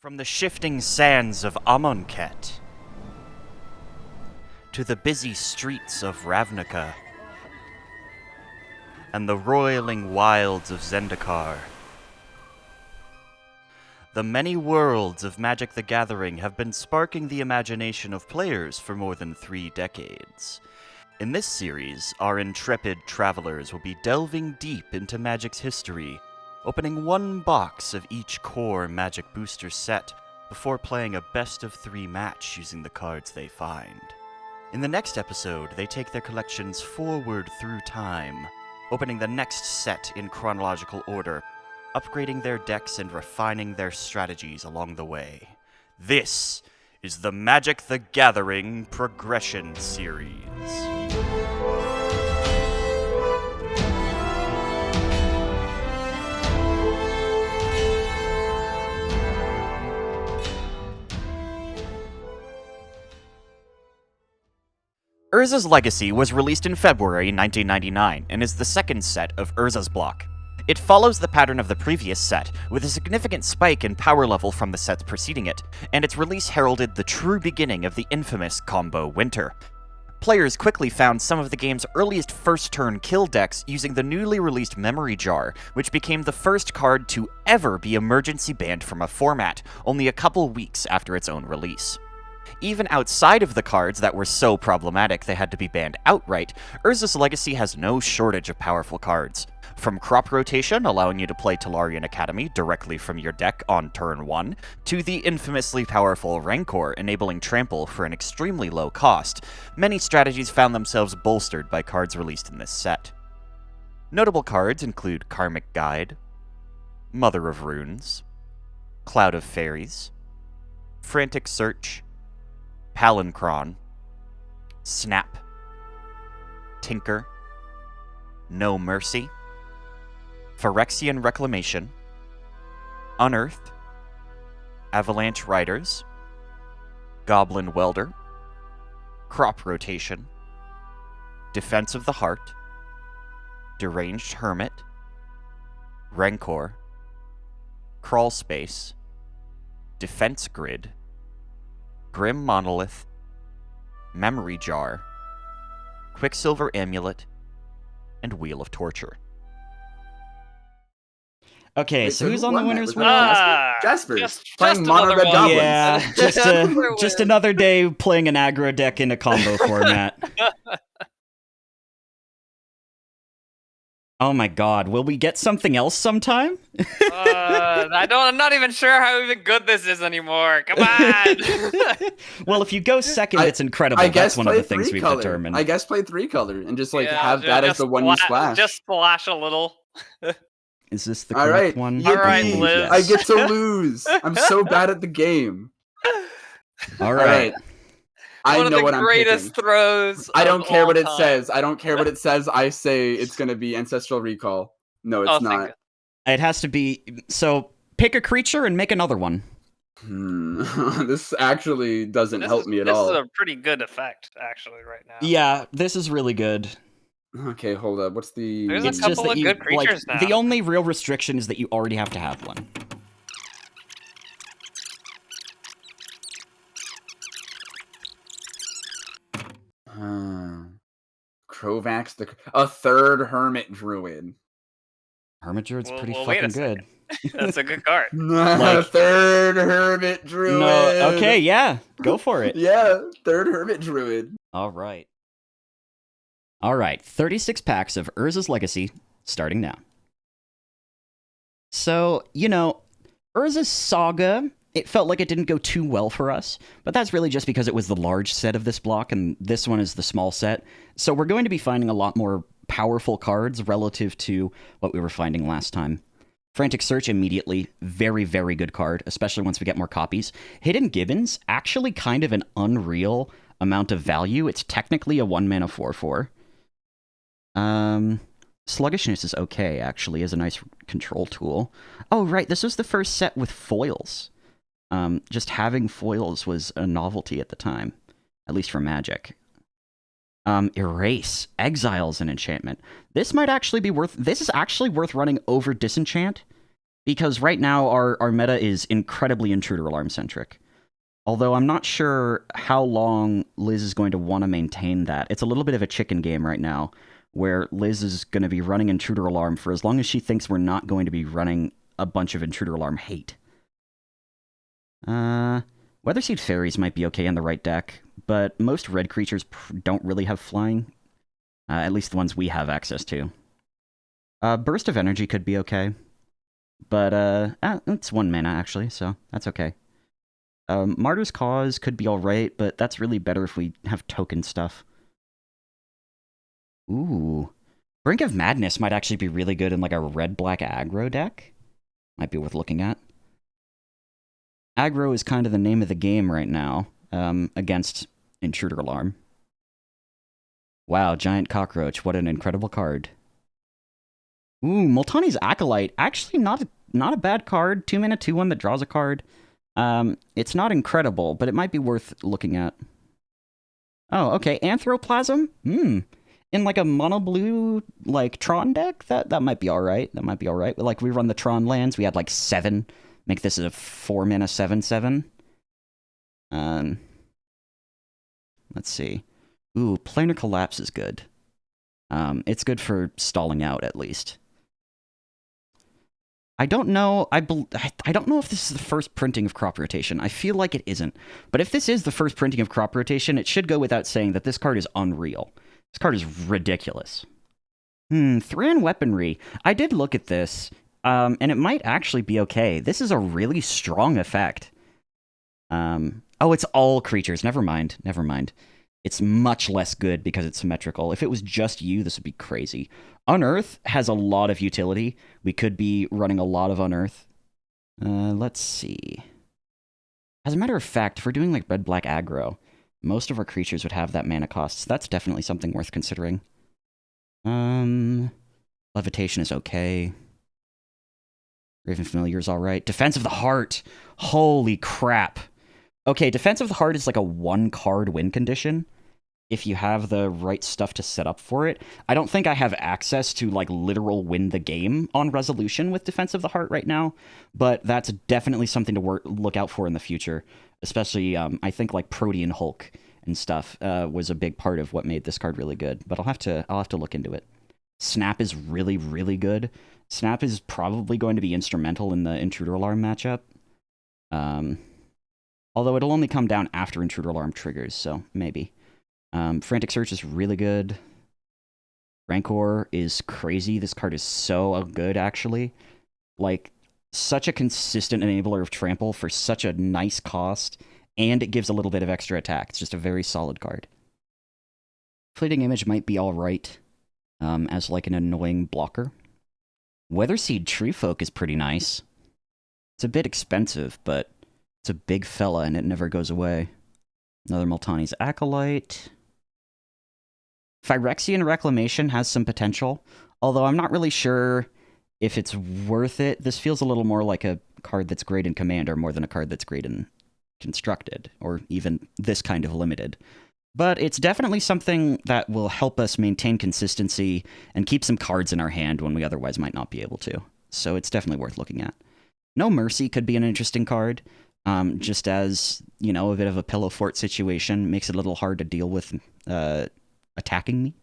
From the shifting sands of Amonkhet to the busy streets of Ravnica and the roiling wilds of Zendikar, the many worlds of Magic the Gathering have been sparking the imagination of players for more than 3 decades. In this series, our intrepid travelers will be delving deep into Magic's history, opening one box of each core Magic booster set before playing a best-of-3 match using the cards they find. In the next episode, they take their collections forward through time, opening the next set in chronological order, upgrading their decks and refining their strategies along the way. This is the Magic the Gathering Progression Series. Urza's Legacy was released in February 1999 and is the second set of Urza's block. It follows the pattern of the previous set, with a significant spike in power level from the sets preceding it, and its release heralded the true beginning of the infamous combo Winter. Players quickly found some of the game's earliest first-turn kill decks using the newly released Memory Jar, which became the first card to ever be emergency banned from a format, only a couple weeks after its own release. Even outside of the cards that were so problematic they had to be banned outright, Urza's Legacy has no shortage of powerful cards. From crop rotation, allowing you to play Tolarian Academy directly from your deck on turn 1, to the infamously powerful Rancor enabling trample for an extremely low cost, many strategies found themselves bolstered by cards released in this set. Notable cards include Karmic Guide, Mother of Runes, Cloud of Fairies, Frantic Search, Palinchron, Snap, Tinker, No Mercy, Phyrexian Reclamation, Unearthed, Avalanche Riders, Goblin Welder, Crop Rotation, Defense of the Heart, Deranged Hermit, Rancor, Crawl Space, Defense Grid, Grim Monolith, Memory Jar, Quicksilver Amulet, and Wheel of Torture. Okay, so who's on the winner's wheel? Jasper. Just Playing Mono another Red one. Goblins. Yeah, just another day playing an aggro deck in a combo format. Oh my god, will we get something else sometime? I'm not even sure how even good this is anymore. Come on! Well, if you go second, it's incredible. I guess That's one of play the things we've 3-color. determined. I guess play 3-color and just Yeah, have that as the one you splash. Just splash a little. Is this the All correct right. one? All right, Yippee. Liz. I get to lose. I'm so bad at the game. All right. I One of know the what I'm greatest picking. throws. I don't of care all what it time. says. I don't care what it says. I say it's going to be Ancestral Recall. No, it's Oh, thank not. It has to be... So, pick a creature and make another one. This actually doesn't help me at all. This is a pretty good effect, actually, right now. Yeah, this is really good. Okay, hold up. What's the... There's It's a just couple that of you, good creatures like, now. the only real restriction is that you already have to have one. Krovax, a third Hermit Druid. Hermit Druid's Well, pretty wait a fucking good. That's a good card. Like- Third Hermit Druid. No, okay, yeah, go for it. Yeah, third Hermit Druid. All right. All right, 36 packs of Urza's Legacy, starting now. So, Urza's Saga, it felt like it didn't go too well for us, but that's really just because it was the large set of this block, and this one is the small set. So we're going to be finding a lot more powerful cards relative to what we were finding last time. Frantic Search immediately, very, very good card, especially once we get more copies. Hidden Gibbons, actually kind of an unreal amount of value. It's technically a 1-mana 4/4. Sluggishness is okay, actually, as a nice control tool. Oh, right, this was the first set with foils. Just having foils was a novelty at the time, at least for Magic. Erase. Exile's an enchantment. This might actually be worth... This is actually worth running over Disenchant, Because right now our meta is incredibly intruder alarm centric. Although I'm not sure how long Liz is going to want to maintain that. It's a little bit of a chicken game right now, where Liz is going to be running intruder alarm for as long as she thinks we're not going to be running a bunch of intruder alarm hate. Weatherseed Fairies might be okay in the right deck, but most red creatures don't really have flying. At least the ones we have access to. Burst of Energy could be okay. But, it's 1 mana, actually, so that's okay. Martyr's Cause could be alright, but that's really better if we have token stuff. Ooh. Brink of Madness might actually be really good in, like, a red-black aggro deck. Might be worth looking at. Aggro is kind of the name of the game right now, against Intruder Alarm. Wow, Giant Cockroach, what an incredible card. Ooh, Multani's Acolyte, actually not a bad card. 2 mana, 2/1 that draws a card. It's not incredible, but it might be worth looking at. Oh, okay, Anthroplasm? In like a mono blue, like, Tron deck? That might be alright. That might be alright. Like, we run the Tron lands, we had like 7. Make this a 4 mana 7/7. Let's see. Ooh, Planar Collapse is good. It's good for stalling out, at least. I don't know. I don't know if this is the first printing of Crop Rotation. I feel like it isn't. But if this is the first printing of Crop Rotation, it should go without saying that this card is unreal. This card is ridiculous. Thran Weaponry. I did look at this, and it might actually be okay. This is a really strong effect. Oh, it's all creatures. Never mind. Never mind. It's much less good because it's symmetrical. If it was just you, this would be crazy. Unearth has a lot of utility. We could be running a lot of Unearth. Let's see. As a matter of fact, if we're doing like red-black aggro, most of our creatures would have that mana cost, so that's definitely something worth considering. Levitation is okay. Raven Familiar is alright. Defense of the Heart! Holy crap! Okay, Defense of the Heart is like a 1-card win condition, if you have the right stuff to set up for it. I don't think I have access to, like, literal win the game on Resolution with Defense of the Heart right now, but that's definitely something to look out for in the future. Especially, I think, like, Protean Hulk and stuff was a big part of what made this card really good, but I'll have to look into it. Snap is really, really good. Snap is probably going to be instrumental in the Intruder Alarm matchup. Although it'll only come down after Intruder Alarm triggers, so maybe. Frantic Search is really good. Rancor is crazy. This card is so good, actually. Like, such a consistent enabler of trample for such a nice cost, and it gives a little bit of extra attack. It's just a very solid card. Fleeting Image might be alright, as like an annoying blocker. Weatherseed Treefolk is pretty nice. It's a bit expensive, but it's a big fella and it never goes away. Another Multani's Acolyte. Phyrexian Reclamation has some potential, although I'm not really sure if it's worth it. This feels a little more like a card that's great in Commander more than a card that's great in Constructed, or even this kind of limited. But it's definitely something that will help us maintain consistency and keep some cards in our hand when we otherwise might not be able to. So it's definitely worth looking at. No Mercy could be an interesting card, just as, you know, a bit of a pillow fort situation. Makes it a little hard to deal with attacking me.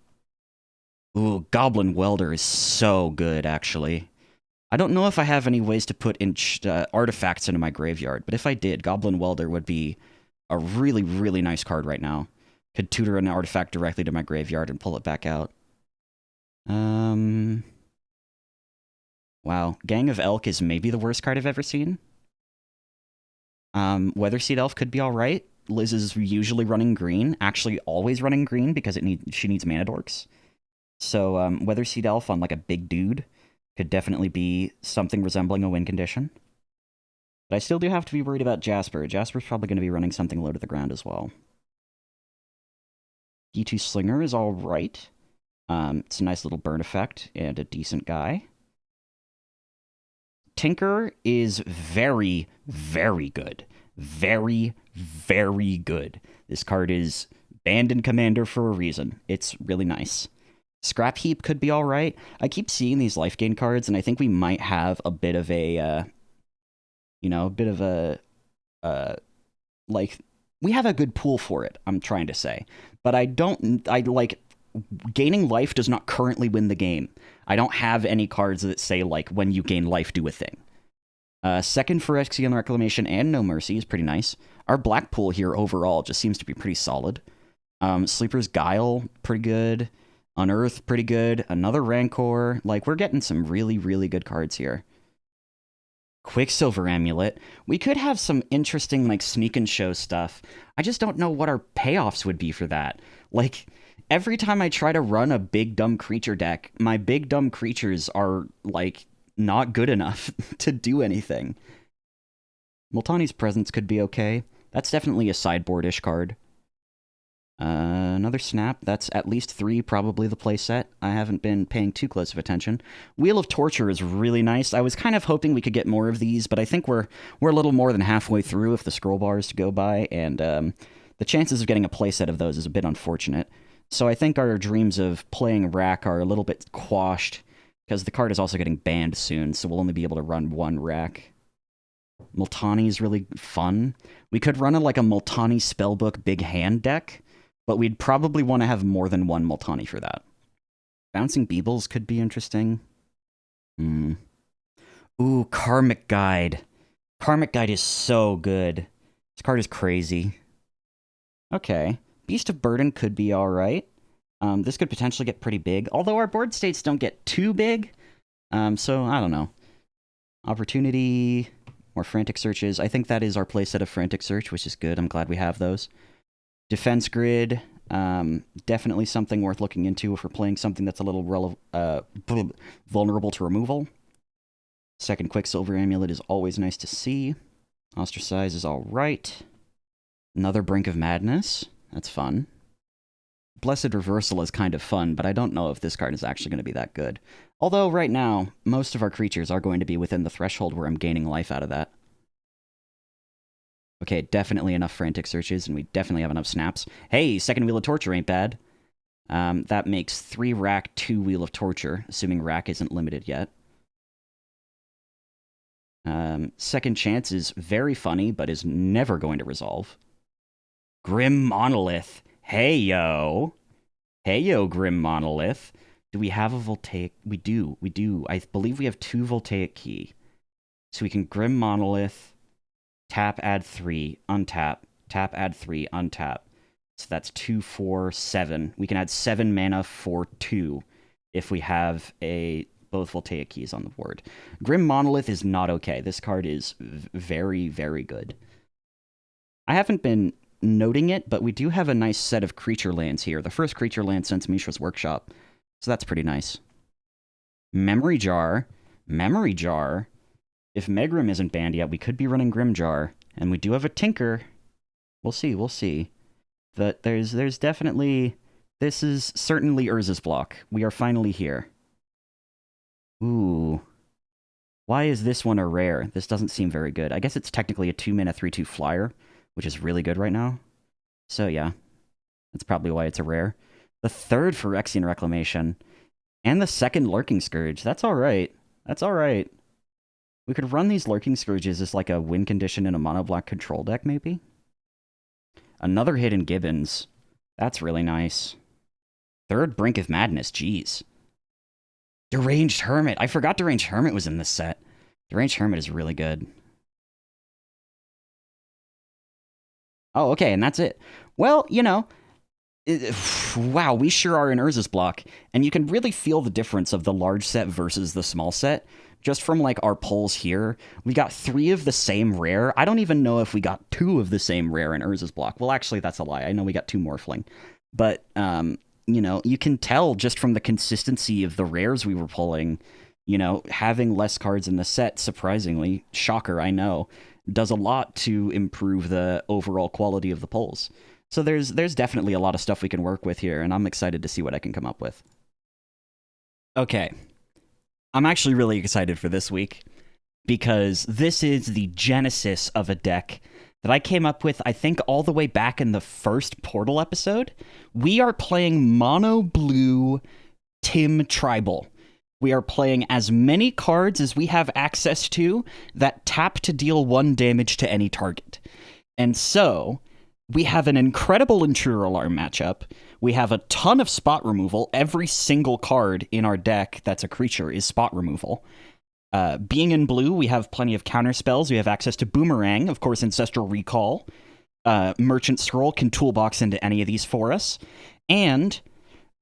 Ooh, Goblin Welder is so good, actually. I don't know if I have any ways to put in artifacts into my graveyard, but if I did, Goblin Welder would be a really, really nice card right now. Could tutor an artifact directly to my graveyard and pull it back out. Wow, Gang of Elk is maybe the worst card I've ever seen. Weatherseed Elf could be alright. Liz is usually running green, actually always running green because she needs mana dorks. So Weatherseed Elf on like a big dude could definitely be something resembling a win condition. But I still do have to be worried about Jasper. Jasper's probably going to be running something low to the ground as well. E2 Slinger is alright. It's a nice little burn effect and a decent guy. Tinker is very, very good. Very, very good. This card is banned in Commander for a reason. It's really nice. Scrap Heap could be all right. I keep seeing these life gain cards, and I think we might have a bit of a, like, we have a good pool for it, I'm trying to say. But gaining life does not currently win the game. I don't have any cards that say, like, when you gain life, do a thing. Second for Phyrexian Reclamation and No Mercy is pretty nice. Our black pool here overall just seems to be pretty solid. Sleeper's Guile, pretty good. Unearth, pretty good. Another Rancor. Like, we're getting some really, really good cards here. Quicksilver Amulet. We could have some interesting, like, sneak and show stuff. I just don't know what our payoffs would be for that. Like, every time I try to run a big dumb creature deck, my big dumb creatures are, like, not good enough to do anything. Multani's Presence could be okay. That's definitely a sideboard-ish card. Another Snap. That's at least 3, probably the playset. I haven't been paying too close of attention. Wheel of Torture is really nice. I was kind of hoping we could get more of these, but I think we're a little more than halfway through if the scroll bar is to go by, and the chances of getting a playset of those is a bit unfortunate. So I think our dreams of playing Rack are a little bit quashed, because the card is also getting banned soon, so we'll only be able to run 1 Rack. Multani is really fun. We could run a Multani Spellbook Big Hand deck, but we'd probably want to have more than 1 Multani for that. Bouncing Beebles could be interesting. Ooh, Karmic Guide. Karmic Guide is so good. This card is crazy. Okay. Beast of Burden could be alright. This could potentially get pretty big, although our board states don't get too big. So, I don't know. Opportunity, more Frantic Searches. I think that is our playset of Frantic Search, which is good. I'm glad we have those. Defense Grid, definitely something worth looking into if we're playing something that's a little vulnerable to removal. Second Quicksilver Amulet is always nice to see. Ostracize is alright. Another Brink of Madness. That's fun. Blessed Reversal is kind of fun, but I don't know if this card is actually going to be that good. Although, right now, most of our creatures are going to be within the threshold where I'm gaining life out of that. Okay, definitely enough Frantic Searches, and we definitely have enough Snaps. Hey, second Wheel of Torture ain't bad. That makes 3 Rack, 2 Wheel of Torture, assuming Rack isn't limited yet. Second Chance is very funny, but is never going to resolve. Grim Monolith. Hey, yo. Hey, yo, Grim Monolith. Do we have a Voltaic? We do. I believe we have 2 Voltaic Key. So we can Grim Monolith, tap, add 3, untap, tap, add 3, untap. So that's 2, 4, 7. We can add 7 mana for 2 if we have both Voltaic Keys on the board. Grim Monolith is not okay. This card is very, very good. I haven't been noting it, but we do have a nice set of creature lands here. The first creature land since Mishra's Workshop. So that's pretty nice. Memory Jar. Memory Jar. If Megrim isn't banned yet, we could be running Grimjar. And we do have a Tinker. We'll see. But there's definitely... This is certainly Urza's block. We are finally here. Ooh. Why is this one a rare? This doesn't seem very good. I guess it's technically a 2-mana 3/2 flyer, which is really good right now. So yeah, that's probably why it's a rare. The third Phyrexian Reclamation, and the second Lurking Scourge. That's alright. That's alright. We could run these Lurking Scourges as like a win condition in a mono-black control deck, maybe? Another Hidden Gibbons. That's really nice. Third Brink of Madness, jeez. Deranged Hermit. I forgot Deranged Hermit was in this set. Deranged Hermit is really good. Oh, okay, and that's it. Well, wow, we sure are in Urza's block, and you can really feel the difference of the large set versus the small set. Just from, our polls here, we got 3 of the same rare. I don't even know if we got 2 of the same rare in Urza's block. Well, actually, that's a lie. I know we got 2 Morphling. But, you can tell just from the consistency of the rares we were pulling, having less cards in the set, surprisingly, shocker, I know, does a lot to improve the overall quality of the polls. So there's definitely a lot of stuff we can work with here, and I'm excited to see what I can come up with. Okay. I'm actually really excited for this week, because this is the genesis of a deck that I came up with, I think, all the way back in the first Portal episode. We are playing mono blue Tim Tribal. We are playing as many cards as we have access to that tap to deal 1 damage to any target. And so, we have an incredible Intruder Alarm matchup. We have a ton of spot removal. Every single card in our deck that's a creature is spot removal. Being in blue, we have plenty of counter spells. We have access to Boomerang, of course, Ancestral Recall. Merchant Scroll can toolbox into any of these for us. And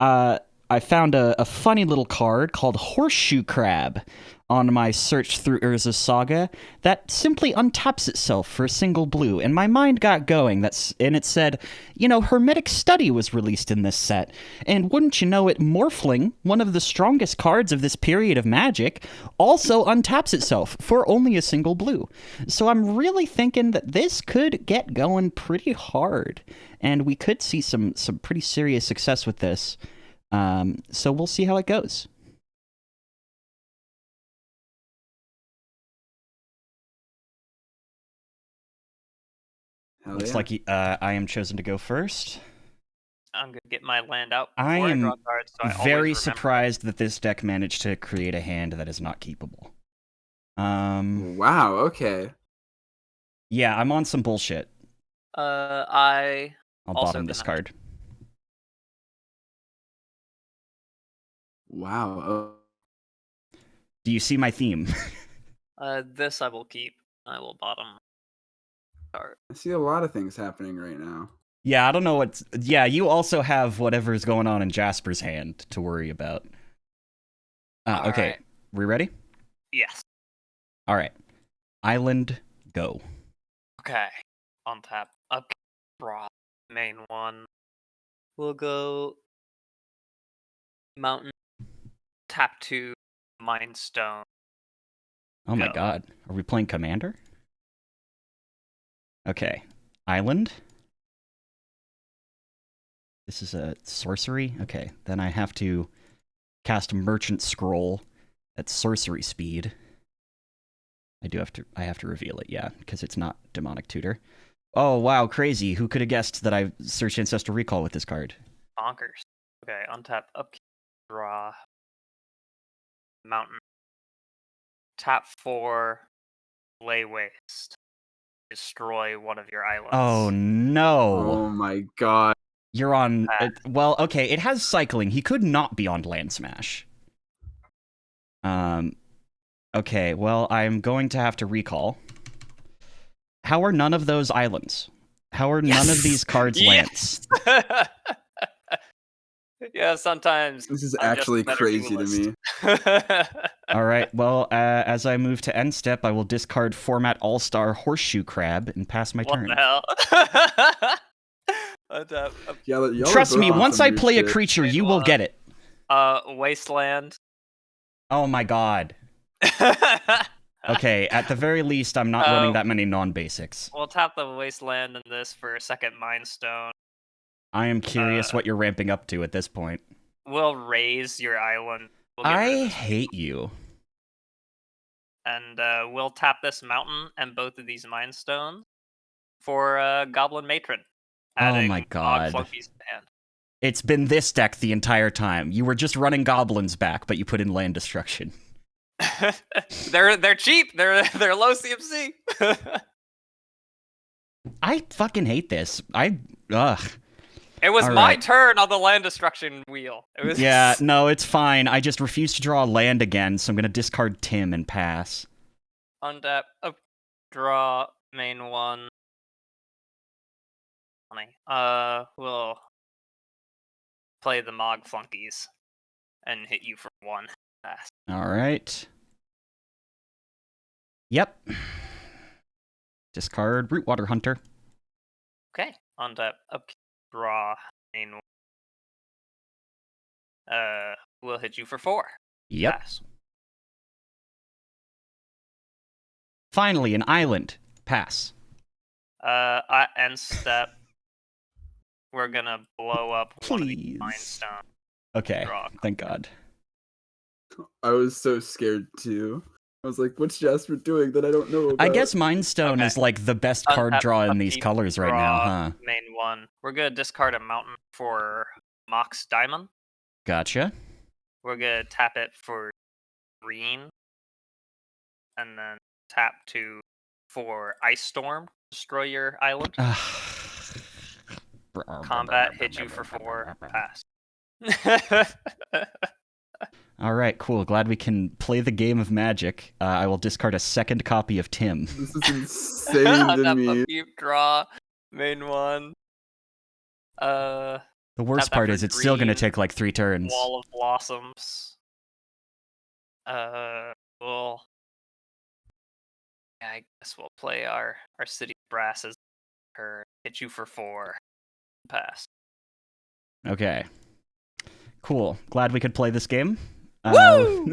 I found a funny little card called Horseshoe Crab on my search through Urza's Saga that simply untaps itself for a single blue, and my mind got going. And it said, Hermetic Study was released in this set, and wouldn't you know it, Morphling, one of the strongest cards of this period of Magic, also untaps itself for only a single blue. So I'm really thinking that this could get going pretty hard, and we could see some pretty serious success with this. So we'll see how it goes. Looks like I am chosen to go first. I'm gonna get my land out. I before am draw cards, so I always very remember. surprised that this deck managed to create a hand that is not keepable. Wow, okay. Yeah, I'm on some bullshit. I'll I'll also bottom this gonna- card. Wow. Oh. Do you see my theme? This I will keep. I will bottom card. I see a lot of things happening right now. Yeah, I don't know what's... Yeah, you also have whatever's going on in Jasper's hand to worry about. Okay, right. we ready? Yes. All right. Island, go. Okay. On tap. Up. Draw. Main one. We'll go. Mountain. Tap 2. Mind Stone. Oh my Go. god. Are we playing Commander? Okay. Island. This is a sorcery? Okay. Then I have to cast Merchant Scroll at sorcery speed. I have to reveal it, yeah, because it's not Demonic Tutor. Oh, wow, crazy. Who could have guessed that I searched Ancestral Recall with this card? Bonkers. Okay. Untap. Up. Draw. Mountain. Tap 4. Lay waste. Destroy one of your islands. Oh, no. Oh my god. You're on... well, okay, it has cycling. He could not be on Land Smash. Okay, well, I'm going to have to recall. How are none of those islands? How are none of these cards lands? Yes! Yeah, sometimes. This is I'm just actually a better crazy to duelist. me. All right, well, as I move to end step, I will discard Format All-Star Horseshoe Crab and pass my What turn. the hell? Untap. Y'all are Trust both me, on once some I weird play a shit. creature, you will get it. Wasteland. Oh my god. Okay, at the very least, I'm not running that many non-basics. We'll tap the Wasteland in this for a second Mind Stone. I am curious what you're ramping up to at this point. We'll raise your island. We'll get rid I of this. hate you. And we'll tap this mountain and both of these Mind Stones for Goblin Matron. Oh my adding god. Flunkies to hand. It's been this deck the entire time. You were just running goblins back, but you put in land destruction. They're cheap. They're low CMC. I fucking hate this. Ugh. It was All my right. turn on the land destruction wheel. It was Yeah, no, it's fine. I just refuse to draw a land again, so I'm gonna discard Tim and pass. untap, up, draw, main one. Funny. We'll play the Mog Flunkies and hit you for 1. Pass. Alright. Yep. Discard Rootwater Hunter. Okay. Untap, up, draw, main one. We'll hit you for 4. Yep. Pass. Finally, an island. Pass. End step. We're gonna blow up one of these Please. Mind Stone. Okay, Draw. thank god. I was so scared too. I was like, what's Jasper doing that I don't know about? I guess Mind Stone Okay. is like the best card Untap, draw in upkeep, these colors right now, draw, huh? Main one. We're gonna discard a mountain for Mox Diamond. Gotcha. We're gonna tap it for green, and then tap for Ice Storm. Destroy your island. Combat, hit you for 4. Pass. All right, cool. Glad we can play the game of Magic. I will discard a second copy of Tim. This is insane to me. Upkeep, draw, main one. The worst Tap that part for is it's still going to green. take like 3 turns. Wall of Blossoms. Well, yeah, I guess we'll play our City Brasses. Her hit you for 4. Pass. Okay. Cool. Glad we could play this game. Woo!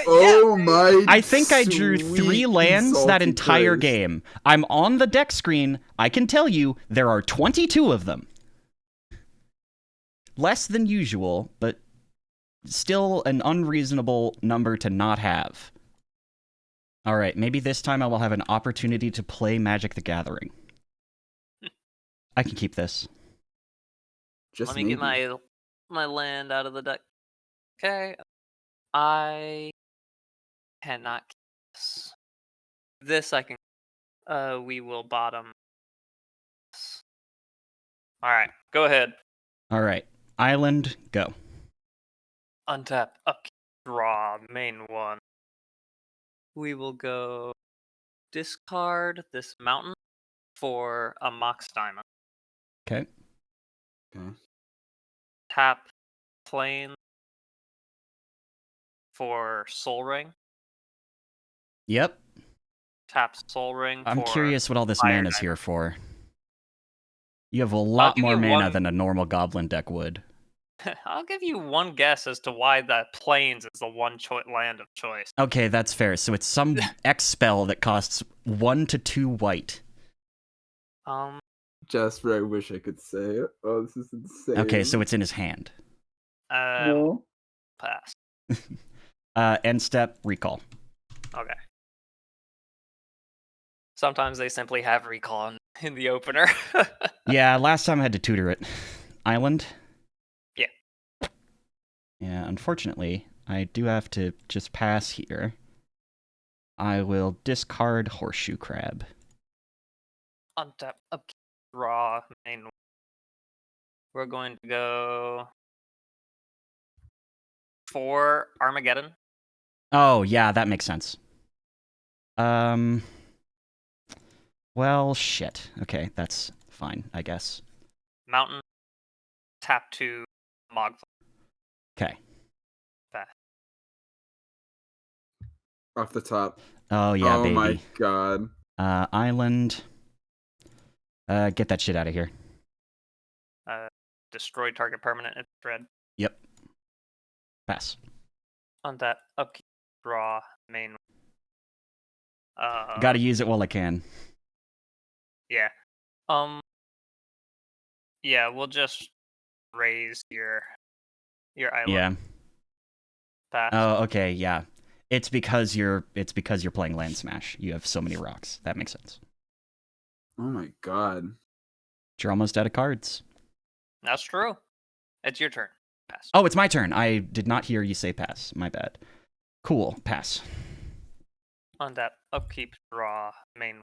Oh my! I think I drew sweet 3 lands that salty entire Christ. game. I'm on the deck screen. I can tell you there are 22 of them. Less than usual, but still an unreasonable number to not have. All right, maybe this time I will have an opportunity to play Magic the Gathering. I can keep this. Just Let me get maybe. my land out of the deck. Okay. I cannot keep this. This I can. We will bottom. Alright, go ahead. All right, Island, go. Untap, upkeep, draw, main one. We will go discard this mountain for a Mox Diamond. Okay. Okay. Tap plane for Soul Ring. Yep. Tap Soul Ring I'm for... curious what all this Fire mana's Diamond. here for. You have a lot give more you mana one- than a normal Goblin deck would. I'll give you one guess as to why that Plains is the one land of choice. Okay, that's fair. So it's some X spell that costs 1 to 2 white. Jasper, I wish I could say it. Oh, this is insane. Okay, so it's in his hand. No. Pass. End step, recall. Okay. Sometimes they simply have recall in the opener. Yeah, last time I had to tutor it. Island? Yeah. Yeah, unfortunately, I do have to just pass here. I will discard Horseshoe Crab. Untap, upkeep, draw, main. We're going to go for Armageddon. Oh, yeah, that makes sense. Well, shit. Okay, that's fine, I guess. Mountain, tap 2, Mog. Okay. Pass. Off the top. Oh, yeah, oh baby. my god. Island. Get that shit out of here. Destroy target permanent if red. Yep. Pass. Untap, upkeep, draw, main. Gotta use it while I can. Yeah. Yeah, we'll just raise your island. Yeah. Pass. Oh, okay, yeah. It's because you're playing Land Smash. You have so many rocks. That makes sense. Oh my god. You're almost out of cards. That's true. It's your turn. Pass. Oh, it's my turn. I did not hear you say pass. My bad. Cool. Pass. Untap, upkeep, draw, main.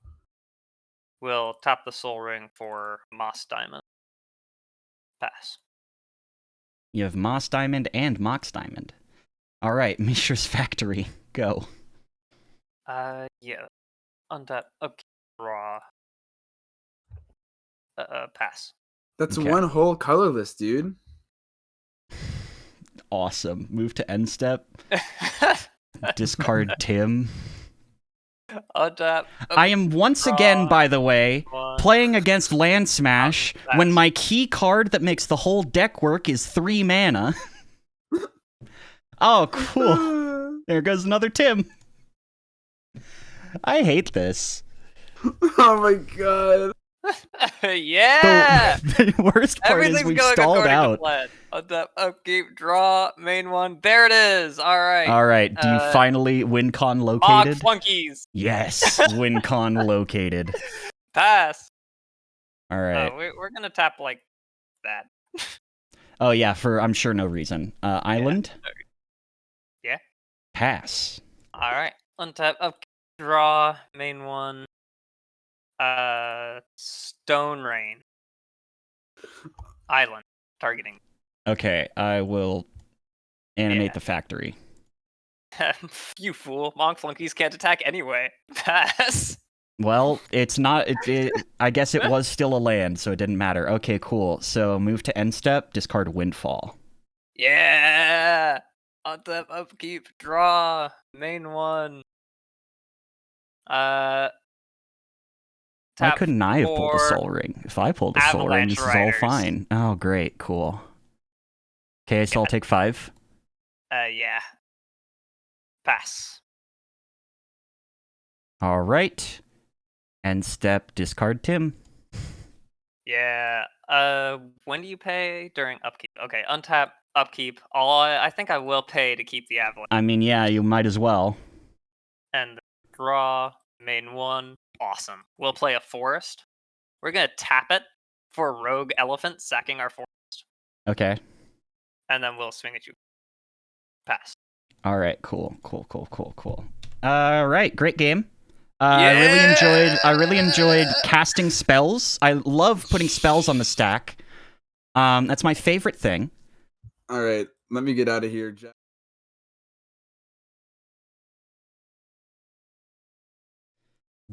We'll tap the Soul Ring for Moss Diamond. Pass. You have Moss Diamond and Mox Diamond. All right, Mishra's Factory. Go. Yeah. Untap, upkeep, draw. Pass. That's Okay. one whole colorless, dude. Awesome. Move to end step. Discard Tim. Untap. I am once again, by the way, One. playing against Land Smash Pass. when my key card that makes the whole deck work is 3 mana. Oh, cool. There goes another Tim. I hate this. Oh my god. Yeah! The worst part is Everything's we've going stalled according out. to plan. Untap, upkeep, draw, main one. There it is. All right. All right, do you finally WinCon Mog located? flunkies. Yes, WinCon located. Pass. All right. We're gonna tap like that. Oh yeah, for I'm sure no reason. Island. Yeah. Pass. All right. Untap. Up. Draw. Main one. Stone Rain. Island. Targeting. Okay, I will animate Yeah. the factory. You fool. Monk flunkies can't attack anyway. Pass. Well, it's not. I guess it was still a land, so it didn't matter. Okay, cool. So move to end step. Discard Windfall. Yeah. Untap. Upkeep. Draw. Main one. Why Tap couldn't I have pulled a 4 Soul Ring? If I pulled a Soul Ring, Avalanche this is all Riders. fine. Oh, great, cool. Okay, so I'll take 5. Yeah. Pass. All right. End step. Discard Tim. Yeah. When do you pay? During upkeep. Okay. Untap. Upkeep. I think I will pay to keep the Avalanche. I mean, yeah, you might as well. And draw. Main one. Awesome. We'll play a forest. We're gonna tap it for Rogue Elephant sacking our forest, Okay. and then we'll swing at you. Pass. All right. Cool. All right. Great game. I really enjoyed casting spells. I love putting spells on the stack. That's my favorite thing. All right, let me get out of here, Jeff.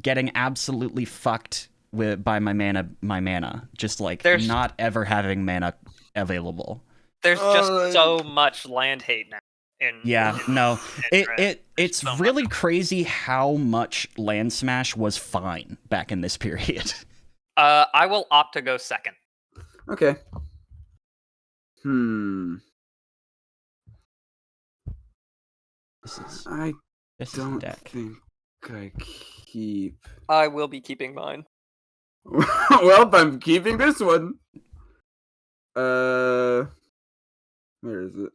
Getting absolutely fucked by my mana. Just like There's- not ever having mana available. There's just so much land hate now. Yeah, in no. Dread. It's so really much. crazy how much land smash was fine back in this period. I will opt to go second. Okay. I This is the don't deck. think I keep. I will be keeping mine. Well, I'm keeping this one. Where is it?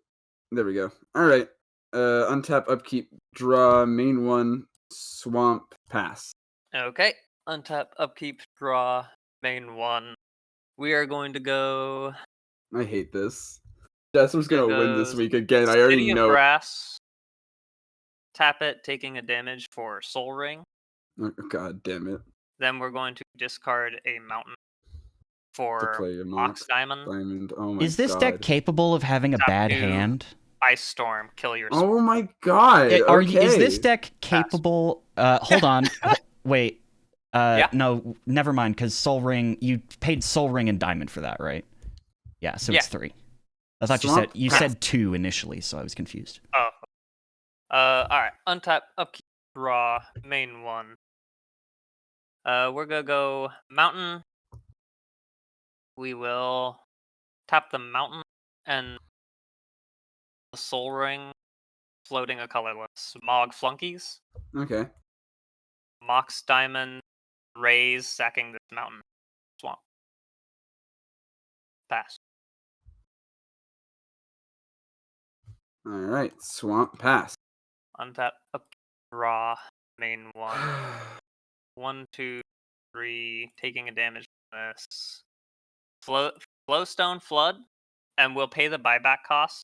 There we go. All right. Untap, upkeep, draw, main one, swamp, pass. Okay. Untap, upkeep, draw, main one. We are going to go I hate this. Jasper's gonna win this goes week again. I already City of know. Brass. Tap it, taking a damage for Soul Ring. Oh, God damn it. Then we're going to discard a mountain for play a Mox Diamond. Diamond. Oh my Is this God. deck capable of having a Top bad 2. hand? Ice Storm, kill your Oh my God. Is this Okay. deck capable? Hold on. Wait. Yeah. No, never mind. Because Soul Ring, you paid Soul Ring and Diamond for that, right? Yeah. So it's 3. I thought Swamp you pass. said 2 initially, so I was confused. Oh. Alright. Untap, upkeep, draw, main one. We're gonna go mountain. We will tap the mountain and the Soul Ring, floating a colorless. Mog Flunkies. Okay. Mox Diamond, raise, sacking this mountain. Swamp. Pass. All right. Swamp, pass. Untap, up, draw, main one. 1, 2, 3, taking a damage from this. Flowstone Flood, and we'll pay the buyback cost.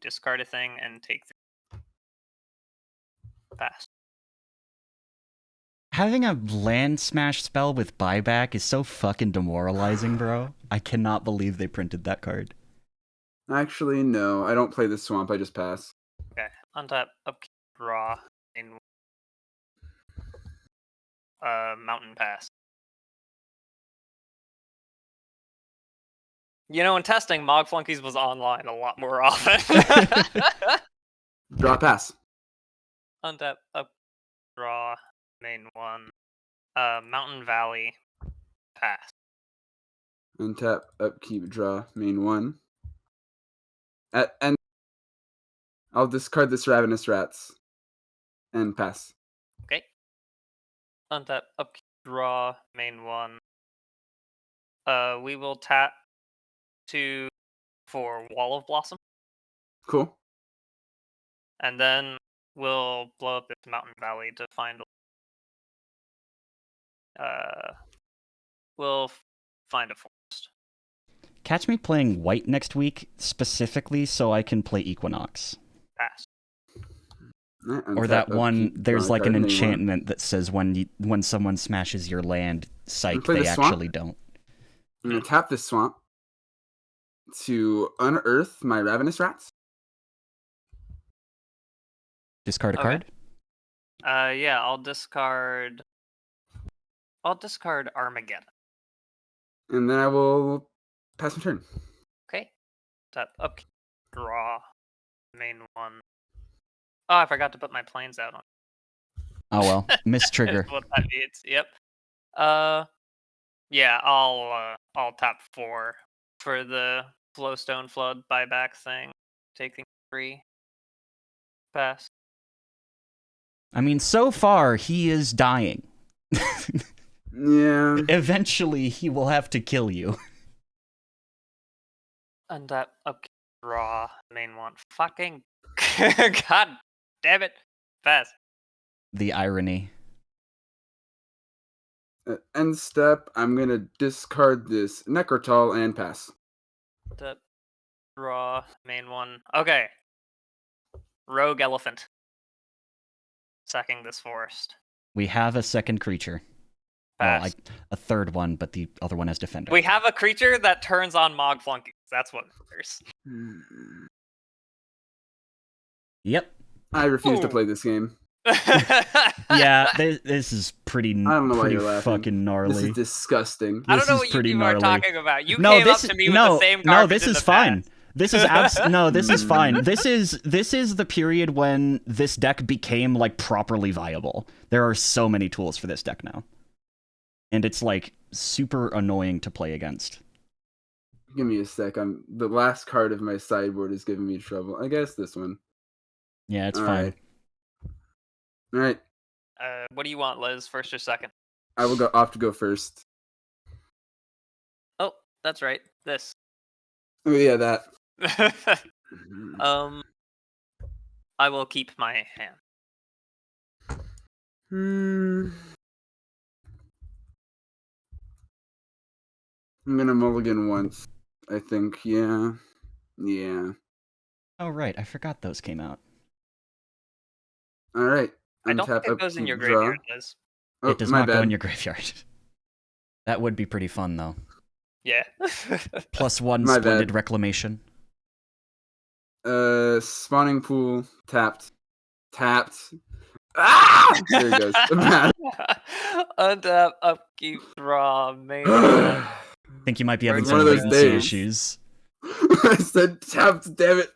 Discard a thing and take the pass. Having a land smash spell with buyback is so fucking demoralizing, bro. I cannot believe they printed that card. Actually, no. I don't play this swamp. I just pass. Okay, untap, upkeep, draw, in mountain pass. You know, in testing, Mog Flunkies was online a lot more often. Draw, pass. Untap, up, draw, main one. Mountain Valley, pass. Untap, upkeep, draw, main one. And I'll discard this Ravenous Rats. And pass. Okay. Untap, upkeep, draw, main one. We will tap 2 for Wall of Blossom, Cool. and then we'll blow up this Mountain Valley to find. We'll find a forest. Catch me playing white next week, specifically so I can play Equinox. Pass. Or that one, there's like an Main one. enchantment that says when someone smashes your land, psych, play they the swamp? actually don't. I'm gonna tap this swamp to unearth my ravenous rats. Discard a Okay. card? Yeah, I'll discard Armageddon. And then I will pass my turn. Okay. Tap up, draw, main one. Oh, I forgot to put my planes out on. Oh well, miss trigger. That's what that means. Yep. Yeah, I'll tap 4 for the Flowstone Flood buyback thing. Taking 3. Pass. I mean, so far, he is dying. Yeah. Eventually, he will have to kill you. And that up, draw, main one. Fucking god damn it. Pass. The irony. End step. I'm gonna discard this Necrotal and pass. Tap, draw, main one. Okay. Rogue Elephant. Sacking this forest. We have a second creature. Well, Pass. a third one, but the other one has defender. We have a creature that turns on Mog Flunkies. That's what matters. Yep. I refuse to Ooh. play this game. Yeah, this is pretty. I don't know why pretty you're laughing. fucking gnarly. This is disgusting. I don't This know is what you pretty people are gnarly. talking about. You No, came this up to is- me no, with the same no, garbage this in is the fine. past. This is no, this is fine. This is the period when this deck became like properly viable. There are so many tools for this deck now, and it's like super annoying to play against. Give me a sec. The last card of my sideboard is giving me trouble. I guess this one. Yeah, it's All fine. right. All right. What do you want, Liz? First or second? I will go off to go first. Oh, that's right. This. Oh yeah, that. I will keep my hand. I'm gonna mulligan once. I think. Yeah. Yeah. Oh right, I forgot those came out. All right. I don't think Untap, it goes in upkeep, your draw. graveyard, Liz. Oh, It does my not bad. go in your graveyard. That would be pretty fun though. Yeah. +1 My splendid bad. reclamation. Spawning pool tapped. Ah! There it goes. Untap, upkeep, draw, main. I think you might be having One some of those latency days. issues. I said tapped. Damn it.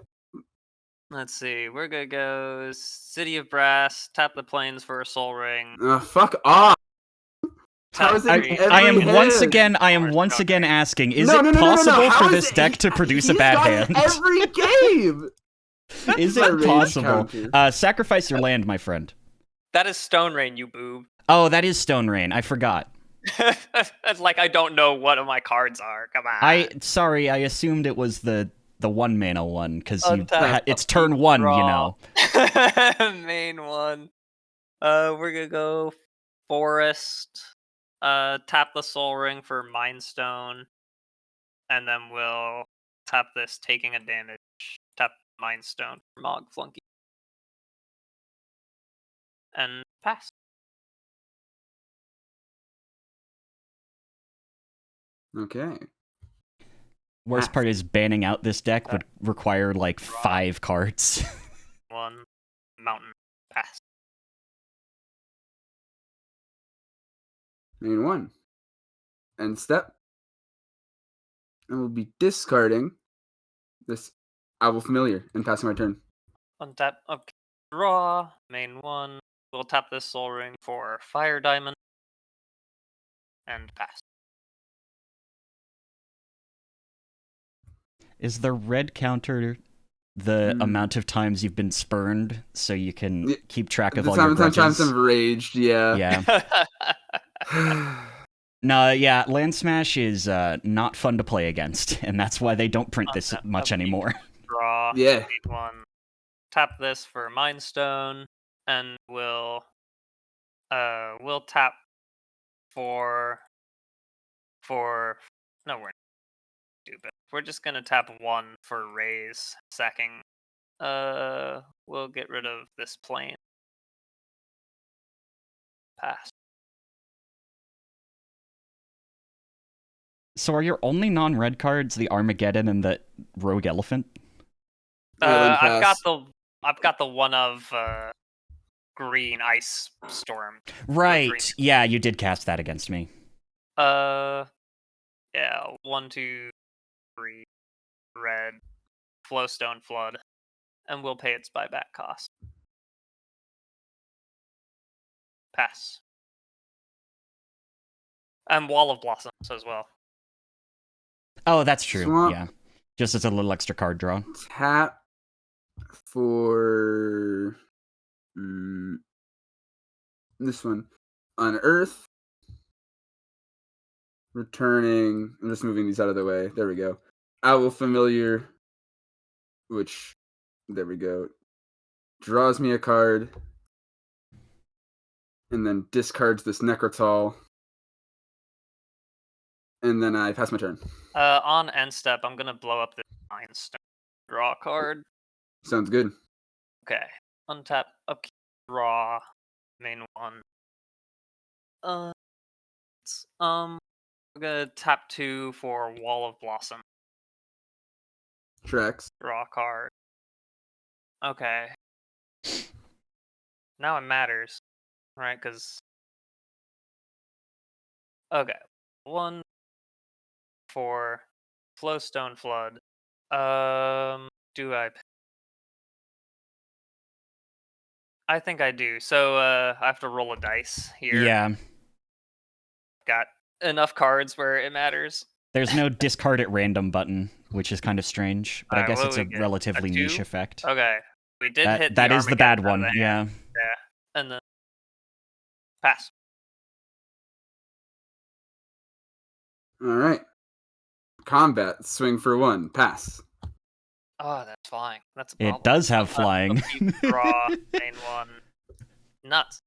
Let's see. We're gonna go City of Brass. Tap the plains for a soul ring. Fuck off. How Tap is it three. every I am hand? once again asking, is No, it no, no, no, no, no. possible How for is this it- deck to produce a he's bad got it hand? every game. Is my it rage possible? counter. Sacrifice your land, my friend. That is Stone Rain, you boob. Oh, that is Stone Rain. I forgot. It's like I don't know what my cards are. Come on. Sorry, I assumed it was the 1 mana one because Untap, it's turn 1, you draw. know. Main one. We're gonna go Forest. Tap the Soul Ring for Mind Stone, and then we'll tap this, taking a damage. Tap Mind Stone for Mog Flunky, and pass. Okay. Worst part is banning out this deck would require like 5 cards. 1 mountain, pass. Main one. End step. I will be discarding this Owl Familiar and passing my turn. Untap, okay, draw, main one. We'll tap this Soul Ring for Fire Diamond, and pass. Is the red counter the amount of times you've been spurned so you can Yeah, keep track of The all your times grudges? I've raged, yeah. Yeah. No, yeah, Land Smash is not fun to play against, and that's why they don't print this much anymore. Draw, Yeah. main one. Tap this for Mind Stone, and we'll tap for no, we're stupid. we're just gonna tap 1 for raise, sacking. We'll get rid of this plane. Pass. So are your only non-red cards the Armageddon and the Rogue Elephant? Island I've got the one of green ice storm. Right. Green. Yeah, you did cast that against me. Yeah, 1, 2, 3, red, Flowstone Flood, and we'll pay its buyback cost. Pass. And Wall of Blossoms as well. Oh, that's true. Swamp. Yeah. Just as a little extra card draw. Tap for this one. Unearth. Returning. I'm just moving these out of the way. There we go. Owl Familiar. Which, there we go. Draws me a card. And then discards this Necrotol. And then I pass my turn. On end step, I'm gonna blow up this Mind Stone. Draw a card. Sounds good. Okay. Untap, upkeep, draw, main 1. I'm gonna tap 2 for Wall of Blossom. Tracks. Draw a card. Okay. Now it matters, right? Because okay, 1 for Flowstone Flood. Do I? I think I do. So I have to roll a dice here. Yeah. Got enough cards where it matters. There's no discard at random button, which is kind of strange, but I Alright, guess what it's do a we get? relatively A niche 2? effect. Okay, we did hit. That is the bad Armageddon one. there. Yeah. Yeah, and then pass. All right. Combat. Swing for 1. Pass. Oh, that's flying. That's a problem. It does have flying. Upkeep, draw, main 1. Nuts.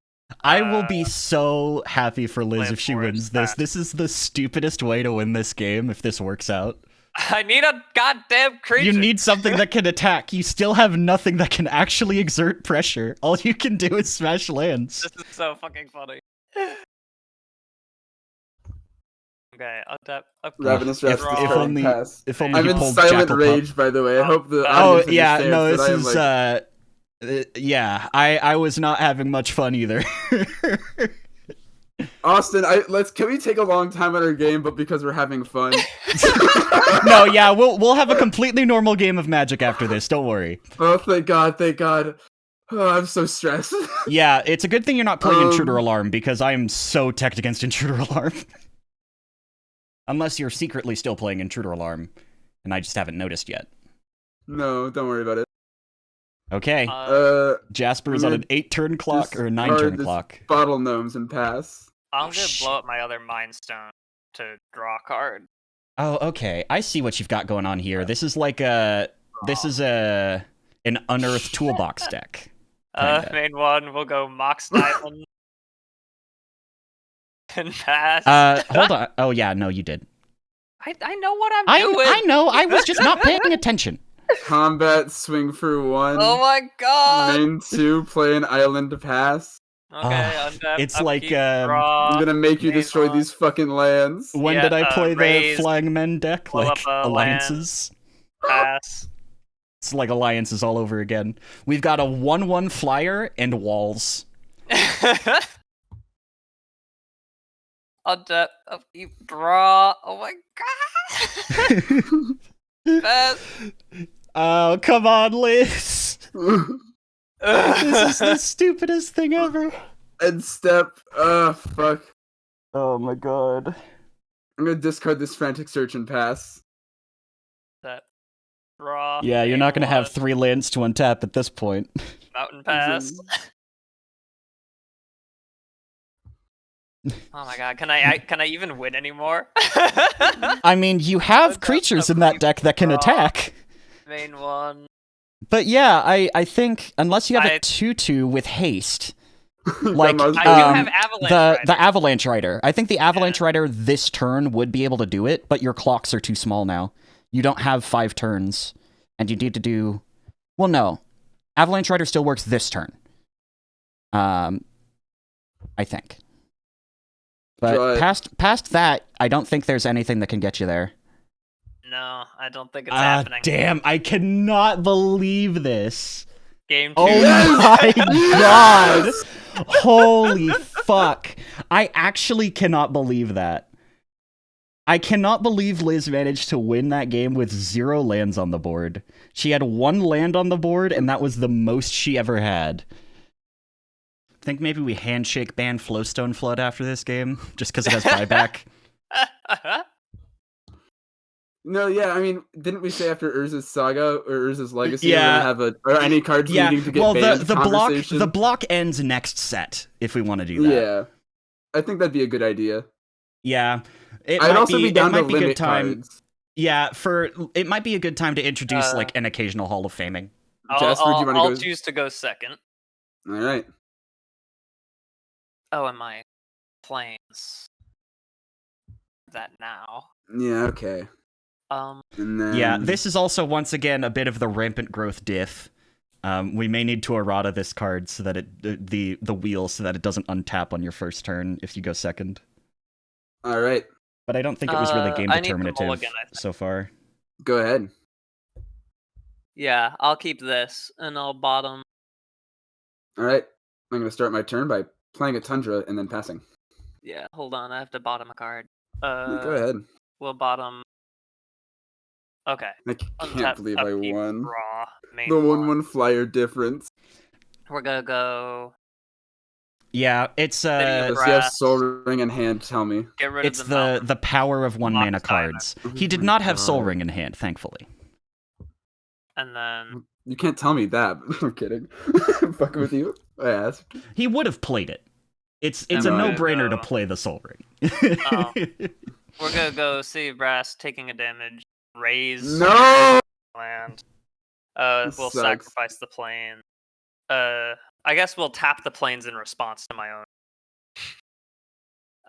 I will be so happy for Liz Play if she forest, wins this. pass. This is the stupidest way to win this game if this works out. I need a goddamn creature. You need something that can attack. You still have nothing that can actually exert pressure. All you can do is smash lands. This is so fucking funny. Okay, untap. Ravenous If- Wrath. if discard, only- pass. if only I'm you in pulled silent Jackal rage, Pup. by the way. I hope the Oh audience yeah, understands no, that this I am, is like, yeah. I was not having much fun either. Austin, can we take a long time on our game, but because we're having fun? No, yeah, we'll have a completely normal game of Magic after this. Don't worry. Oh, thank God, thank God. Oh, I'm so stressed. Yeah, it's a good thing you're not playing Intruder Alarm because I am so teched against Intruder Alarm. Unless you're secretly still playing Intruder Alarm, and I just haven't noticed yet. No, don't worry about it. Okay, Jasper's I'm on gonna an 8-turn clock or a discard 9-turn this clock. Bottle Gnomes and pass. I'm gonna blow up my other Mind Stone to draw a card. Oh, okay. I see what you've got going on here. This is like an unearthed toolbox deck. Kinda. Main 1, we'll go Mox Diamond. And pass. Hold on. Oh yeah, no, you did. I know what I'm doing. I know. I was just not paying attention. Combat. Swing for 1. Oh my god. Main 2. Play an island to pass. Okay, untap. It's upkeep, like, draw, I'm gonna make you main destroy 1. these fucking lands. When Yeah, did I play raise, the Flying Men deck? blow Like up a alliances? Pass. It's like alliances all over again. We've got a 1/1 flyer and walls. Untap. Upkeep, draw. Oh my god. Pass. Oh, come on, Liz. This is the stupidest thing ever. End step. Fuck. Oh my god. I'm gonna discard this Frantic Search and pass. That. Draw. Yeah, you're main not gonna have 1, 3 lands to untap at this point. Mountain Pass. Oh my god, can I even win anymore? I mean, you have creatures in that deck that can attack. Main 1. But yeah, I think unless you have a I- 2/2 with haste, like Grandma's I do Bone. have Avalanche the Rider. Avalanche Rider. I think the Avalanche Rider this turn would be able to do it, but your clocks are too small now. you don't have 5 turns, and you need to do... Well, no. Avalanche Rider still works this turn. I think. But past that, I don't think there's anything that can get you there. No, I don't think it's happening. Damn, I cannot believe this. Game 2. Oh my god! Holy fuck. I actually cannot believe that. I cannot believe Liz managed to win that game with 0 lands on the board. She had 1 land on the board, and that was the most she ever had. I think maybe we handshake ban Flowstone Flood after this game, just because it has buyback. No, yeah, I mean, didn't we say after Urza's Saga or Urza's Legacy, Yeah. we're gonna have or any cards needing to get banned the block ends next set if we want to do that. Yeah, I think that'd be a good idea. Yeah, I'd also be down to might be limit good time. cards. Yeah, it might be a good time to introduce like an occasional Hall of Faming. Jasper, do you wanna I'll go? choose to go second. All right. Oh, and my planes. That now. Yeah. Okay. Um. And then Yeah, this is also once again a bit of the rampant growth diff. We may need to errata this card so that the wheel so that it doesn't untap on your first turn if you go second. All right. But I don't think it was really game I need the determinative mulligan, I think. so far. Go ahead. Yeah, I'll keep this, and I'll bottom. All right. I'm gonna start my turn by playing a Tundra and then passing. Yeah, hold on, I have to bottom a card. Go ahead. We'll bottom. Okay. I can't Untap, believe I upkeep, won. Draw, main The one. 1/1 flyer difference. We're gonna go. Yeah, it's City of Does he have Brass. Soul Ring in hand? Tell me. Get rid it's of the mountain. the power of 1 Lock mana Diamond. cards. Oh He did my not have Soul God. Ring in hand, thankfully. And then You can't tell me that. I'm kidding. I'm fucking with you. I asked. He would have played it. It's a And we're no-brainer to gonna play the Soul Ring. Oh. we're gonna go City of Brass, taking a damage, raise No. land. This We'll sucks. sacrifice the plane. I guess we'll tap the planes in response to my own.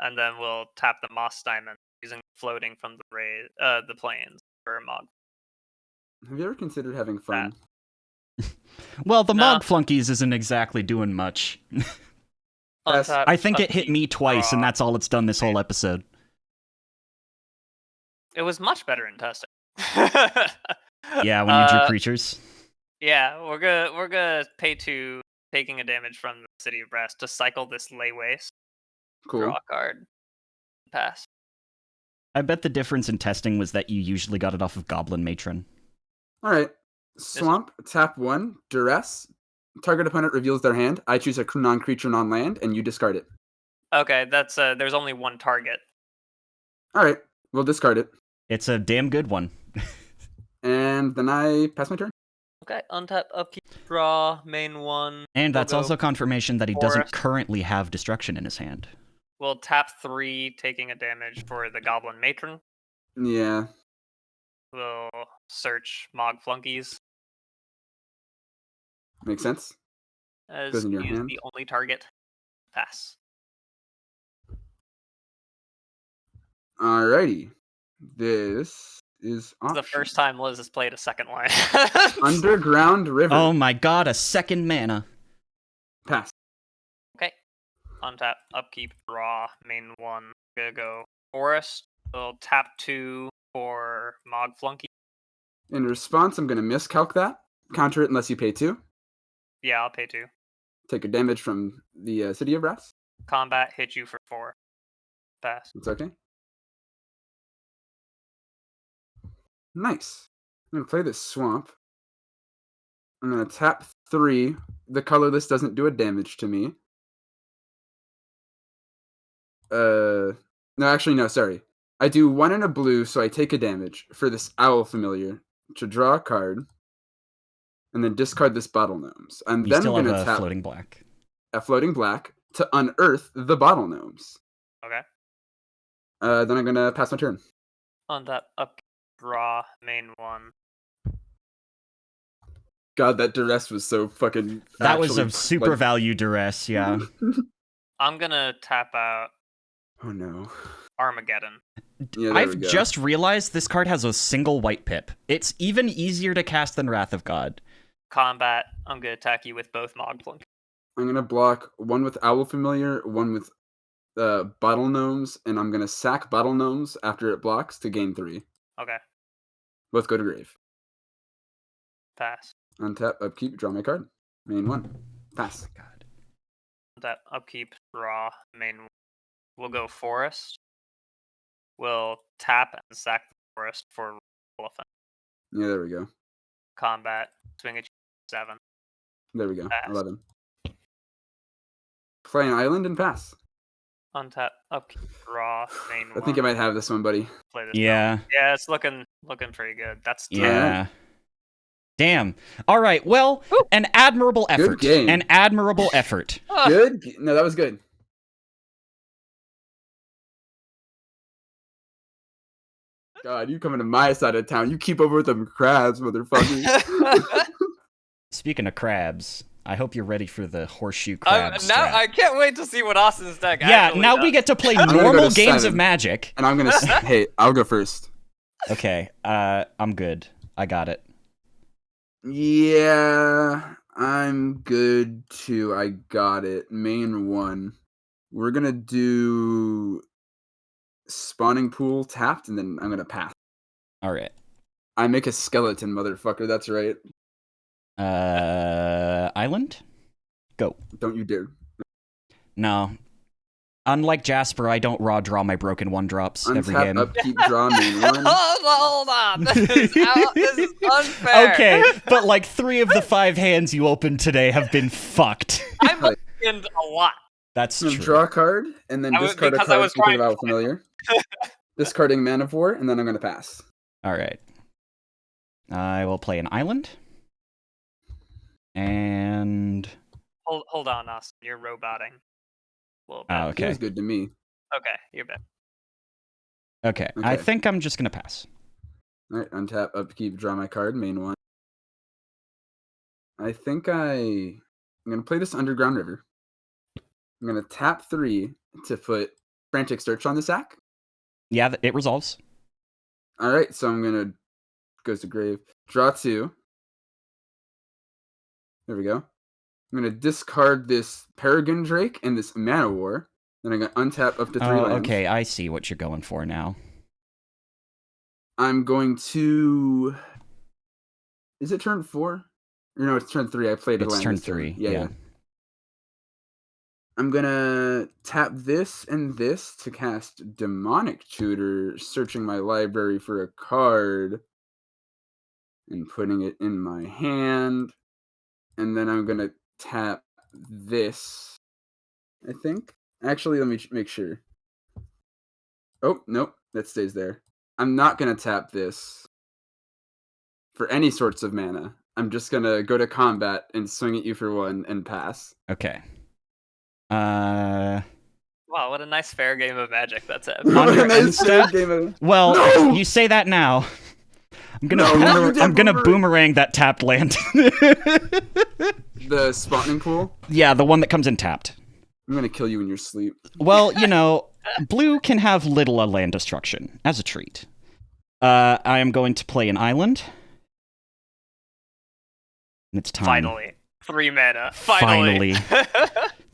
And then we'll tap the Moss Diamond using floating from the planes for a Mog. Have you ever considered having fun? Well, the No. Mog Flunkies isn't exactly doing much. Yes. Untap, I think it hit upkeep, me twice, and draw. that's all it's done this whole episode. It was much better in testing. Yeah, when you drew creatures. Yeah, we're gonna pay 2, taking a damage from the City of Brass to cycle this Lay Waste. Cool. Draw a card. Pass. I bet the difference in testing was that you usually got it off of Goblin Matron. All right. Swamp. Tap 1. Duress. Target opponent reveals their hand. I choose a non-creature, non-land, and you discard it. Okay, that's there's only one target. All right. We'll discard it, It's a damn good one. and then I pass my turn. Okay, untap, upkeep, draw, main 1. And that's We'll also go confirmation that he doesn't forest. currently have Destruction in his hand. We'll tap 3, taking a damage for the Goblin Matron. Yeah. We'll search Mog Flunkies Makes sense. as Goes in your use hand. the only target. Pass. Alrighty. This is It's the option. first time Liz has played a second line. Underground River. Oh my god, a second mana. Pass. Okay. Untap, upkeep, draw, main 1. Gonna go forest. We'll tap 2 for Mog Flunky. In response, I'm going to miscalc that. Counter it unless you pay 2. Yeah, I'll pay 2. Take a damage from the City of Brass. Combat, hit you for 4. Pass. It's okay. Nice. I'm going to play this Swamp. I'm going to tap 3. The colorless doesn't do a damage to me. No, actually, no, sorry. I do 1 in a blue, so I take a damage for this Owl Familiar to draw a card, and then discard this Bottle Gnomes. And You then I'm still going have to a tap floating black. a floating black to unearth the Bottle Gnomes. Okay. Then I'm going to pass my turn. Untap, upkeep, draw, main 1. God, that duress was so fucking. That was a actually, super like- value duress, yeah. I'm gonna tap out Oh no. Armageddon. Yeah, there we I've go. just realized this card has a single white pip. It's even easier to cast than Wrath of God. Combat. I'm gonna attack you with both Mogplunk. I'm gonna block one with Owl Familiar, one with Bottle Gnomes, and I'm gonna sack Bottle Gnomes after it blocks to gain 3. Okay. Both go to grave. Pass. Untap, upkeep, draw my card. Main 1. Pass. God. That upkeep, draw, main. We'll go forest. We'll tap and sack the forest for elephant. Yeah, there we go. Combat. Swing at you 7. There we go. Pass. 11. Play an island and pass. Untap, upkeep, draw, main. I think I might have this one, buddy. Play this Yeah. down. Yeah, it's looking pretty good. That's 10. Yeah. Damn. All right. Well, an admirable effort. game. An admirable effort. Good? No, that was good. God, you coming to my side of town. You keep over with them crabs, motherfucker. Speaking of crabs, I hope you're ready for the horseshoe crab now strat. I can't wait to see what Austin's deck. Yeah, actually now does. we get to play gonna go normal to games of 7. Magic. And I'm gonna say, hey, I'll go first. Okay, I'm good. I got it. Yeah, I'm good too. I got it. Main 1. We're gonna do spawning pool tapped, and then I'm gonna pass. All right. I make a skeleton, motherfucker. That's right. Island? Go. Don't you dare. No. Unlike Jasper, I don't raw draw my broken 1-drops every Untap, game. upkeep, draw, main 1. Hold on. This is unfair. Okay, but like 3 of the 5 hands you opened today have been fucked. I'm opened a lot. That's I'm true. gonna draw a card, and then discard a because I card was speaking trying of to Owl Familiar. Discarding Man of War, and then I'm gonna pass. All right. I will play an island. And Hold on, Austin. You're roboting. A little bit. oh, okay. Feels good to me. Okay, you're back. Okay. I Okay. think I'm just gonna pass. Alright, untap, upkeep, draw my card, main 1. I think I'm gonna play this Underground River. I'm gonna tap 3 to put Frantic Search on the sack. Yeah, it resolves. Alright, so I'm gonna goes to grave. Draw 2. There we go. I'm gonna discard this Peregrine Drake and this Mana War. Then I'm gonna untap up to 3 Oh, lands. okay. I see what you're going for now. I'm going to. Is it turn 4? Or no, it's turn 3. I played a It's land turn this 3. Yeah, Yeah. I'm gonna tap this and this to cast Demonic Tutor, searching my library for a card and putting it in my hand. And then I'm gonna tap this, I think. Actually, let me make sure. Oh, nope, that stays there. I'm not gonna tap this for any sorts of mana. I'm just gonna go to combat and swing at you for 1 and pass. Okay. Wow, what a nice fair game of Magic that's it. Under Nice Insta? game of- Well, No! you say that now. I'm gonna No, you did I'm gonna boomerang. boomerang that tapped land. The spawning pool. Yeah, the one that comes in tapped. I'm gonna kill you in your sleep. Well, you know, blue can have little land destruction as a treat. I am going to play an island. And it's time. Finally. 3 mana. Finally.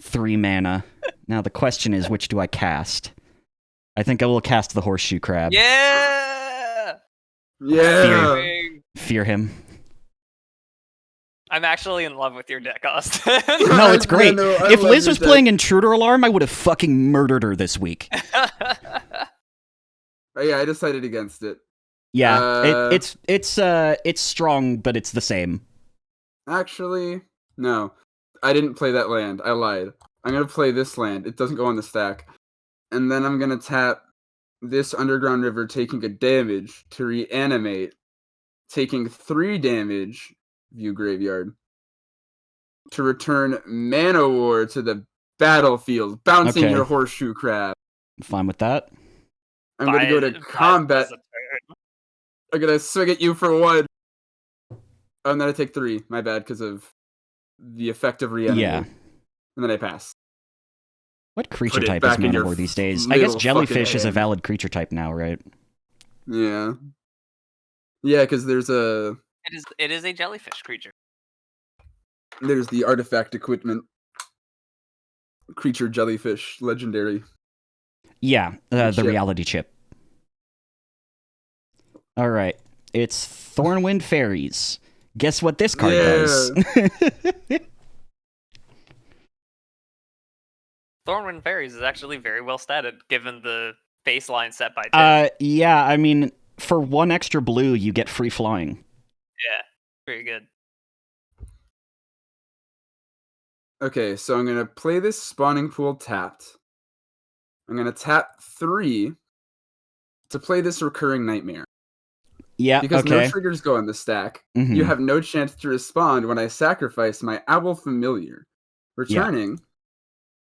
3 mana. Now the question is, which do I cast? I think I will cast the horseshoe crab. Yeah! Yeah. Fear him. I'm actually in love with your deck, Austin. No, it's great. no, I If love Liz your was deck. playing Intruder Alarm, I would have fucking murdered her this week. Oh, yeah, I decided against it. Yeah, it's strong, but it's the same. Actually, no. I didn't play that land. I lied. I'm gonna play this land. It doesn't go on the stack. And then I'm gonna tap this Underground River, taking a damage to reanimate, taking 3 damage, view graveyard, to return Mana War to the battlefield, bouncing Okay. your horseshoe crab. I'm fine with that. I'm gonna go to combat. I'm gonna swing at you for 1. Oh, and then I take 3. My bad, because of the effect of reanimate. Yeah. And then I pass. What creature Put it type is back in your Manowar these days? I guess little jellyfish fucking is a hand. valid creature type now, right? Yeah. Yeah, because there's It is a jellyfish creature. the artifact equipment creature jellyfish legendary. Yeah, the chip. reality chip. All right, it's Thornwind Fairies. Guess what this card does? Thornwind Fairies is actually very well statted, given the baseline set by Tim. Yeah, I mean, for 1 extra blue, you get free flying. Yeah, very good. Okay, so I'm gonna play this spawning pool tapped. I'm gonna tap 3 to play this recurring nightmare. Yeah, Because okay. no triggers go on the stack. Mhm. You have no chance to respond when I sacrifice my Owl Familiar. Returning,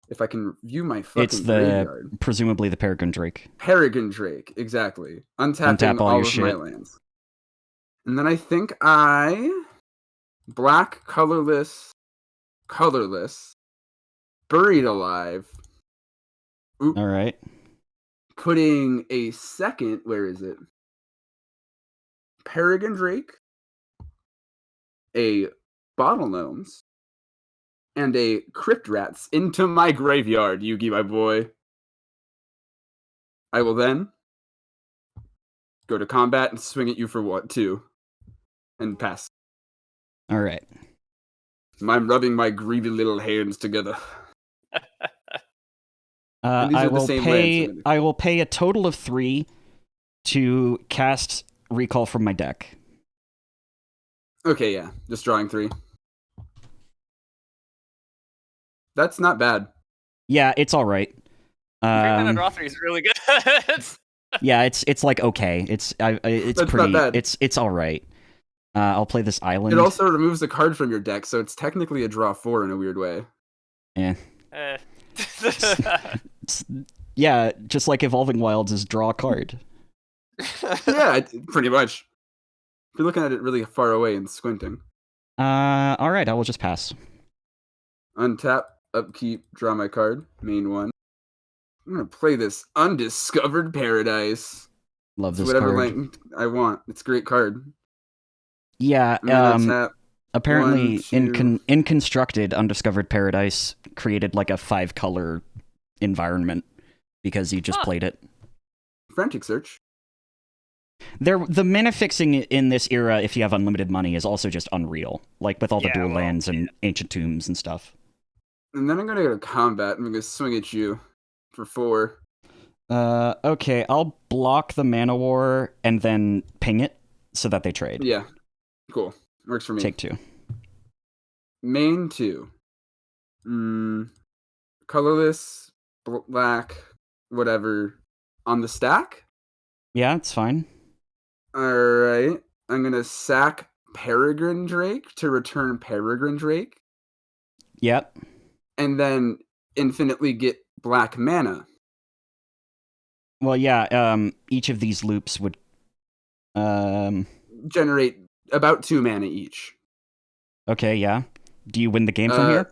if I can view my fucking It's graveyard. presumably the Peregrine Drake. Peregrine Drake, exactly. Untapping Untap all all your of my shit. lands. And then I think black, colorless, buried alive. Oop, All right. putting a second, where is it? Peregrine Drake, a Bottle Gnomes, and a Crypt Rats into my graveyard, Yugi, my boy. I will then go to combat and swing at you for 2. And pass. All right. I'm rubbing my greedy little hands together. And these I are the will same pay. lands. I will pay a total of 3 to cast Recall from my deck. Okay, yeah. Just drawing 3. That's not bad. Yeah, it's all right. 3-mana draw 3 is really good. Yeah, it's like okay. It's That's pretty. not bad. It's all right. I'll play this island. It also removes a card from your deck, so it's technically a draw 4 in a weird way. Yeah. Eh. Yeah, just like Evolving Wilds is draw a card. Yeah, pretty much. If you're looking at it really far away and squinting. All right, I will just pass. Untap, upkeep, draw my card, main 1. I'm gonna play this Undiscovered Paradise. Love It's this whatever card. lane I want. It's a great card. Yeah. I'm gonna tap. Apparently, 1, 2. in Constructed, Undiscovered Paradise created like a 5-color environment because you just played it. Frantic search. The mana fixing in this era, if you have unlimited money, is also just unreal. Like with all the dual lands and ancient tombs and stuff. And then I'm gonna go to combat. I'm gonna swing at you for 4. Okay, I'll block the Manowar and then ping it so that they trade. Yeah, cool. Works for me. Take 2. Main 2. Colorless, black, whatever. On the stack? Yeah, it's fine. Alright. I'm gonna sack Peregrine Drake to return Peregrine Drake. Yep. And then infinitely get black mana. Well, yeah, each of these loops would... Generate about 2 mana each. Okay, yeah. Do you win the game from here?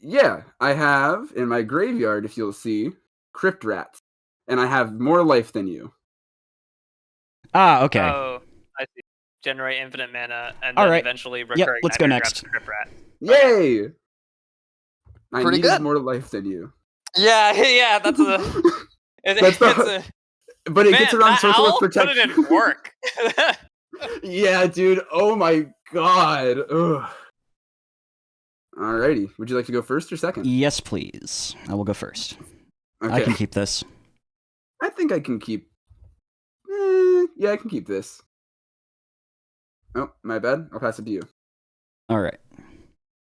Yeah, I have in my graveyard, if you'll see, Crypt Rats. And I have more life than you. Ah, okay. Oh, I see. Generate infinite mana, and All then right. eventually recurring let's go nightmare next. grabs Crypt Rat. Yay! I Pretty needed good. more life than you. Yeah, yeah, that's a... That's but it Man, gets around that circle owl with protection. put it in work. Yeah, dude. Oh my god. Ugh. Alrighty. Would you like to go first or second? Yes, please. I will go first. Okay. I can keep this. I think I can keep... yeah, I can keep this. Oh, my bad. I'll pass it to you. All right.